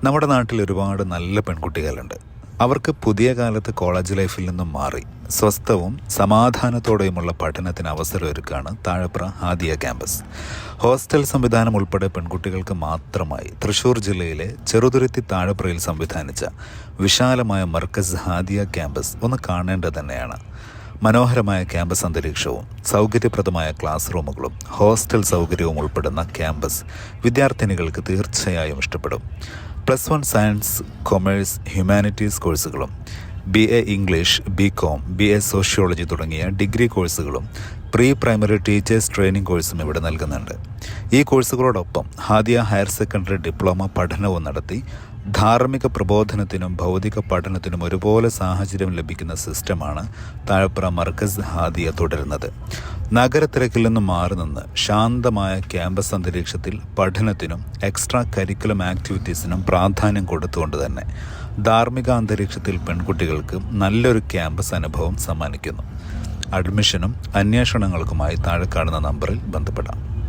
നമ്മുടെ നാട്ടിൽ ഒരുപാട് നല്ല പെൺകുട്ടികളുണ്ട്. അവർക്ക് പുതിയ കാലത്ത് കോളേജ് ലൈഫിൽ നിന്നും മാറി സ്വസ്ഥവും സമാധാനത്തോടെയുമുള്ള പഠനത്തിന് അവസരമൊരുക്കാണ് താഴപ്ര ഹാദിയ ക്യാമ്പസ്. ഹോസ്റ്റൽ സംവിധാനം ഉൾപ്പെടെ പെൺകുട്ടികൾക്ക് മാത്രമായി തൃശ്ശൂർ ജില്ലയിലെ ചെറുതുരുത്തി താഴപ്രയിൽ സംവിധാനിച്ച വിശാലമായ മർക്കസ് ഹാദിയ ക്യാമ്പസ് ഒന്ന് കാണേണ്ടത് തന്നെയാണ്. മനോഹരമായ ക്യാമ്പസ് അന്തരീക്ഷവും സൗകര്യപ്രദമായ ക്ലാസ് റൂമുകളും ഹോസ്റ്റൽ സൗകര്യവും ഉൾപ്പെടുന്ന ക്യാമ്പസ് വിദ്യാർത്ഥിനികൾക്ക് തീർച്ചയായും ഇഷ്ടപ്പെടും. +1 സയൻസ്, കൊമേഴ്സ്, ഹ്യൂമാനിറ്റീസ് കോഴ്സുകളും BA English, BCom, BA sociology തുടങ്ങിയ ഡിഗ്രി കോഴ്സുകളും പ്രീ പ്രൈമറി ടീച്ചേഴ്സ് ട്രെയിനിങ് കോഴ്സും ഇവിടെ നൽകുന്നുണ്ട്. ഈ കോഴ്സുകളോടൊപ്പം ഹാദിയ ഹയർ സെക്കൻഡറി ഡിപ്ലോമ പഠനവും നടത്തി ധാർമ്മിക പ്രബോധനത്തിനും ഭൗതിക പഠനത്തിനും ഒരുപോലെ സാഹചര്യം ലഭിക്കുന്ന സിസ്റ്റമാണ് താഴപ്ര മർക്കസ് ഹാദിയ തുടരുന്നത്. നഗരത്തിരക്കിൽ നിന്നും മാറി നിന്ന് ശാന്തമായ ക്യാമ്പസ് അന്തരീക്ഷത്തിൽ പഠനത്തിനും എക്സ്ട്രാ കരിക്കുലം ആക്ടിവിറ്റീസിനും പ്രാധാന്യം കൊടുത്തുകൊണ്ട് തന്നെ ധാർമ്മിക അന്തരീക്ഷത്തിൽ പെൺകുട്ടികൾക്ക് നല്ലൊരു ക്യാമ്പസ് അനുഭവം സമ്മാനിക്കുന്നു. അഡ്മിഷനും അന്വേഷണങ്ങൾക്കുമായി താഴെ കാണുന്ന നമ്പറിൽ ബന്ധപ്പെടാം.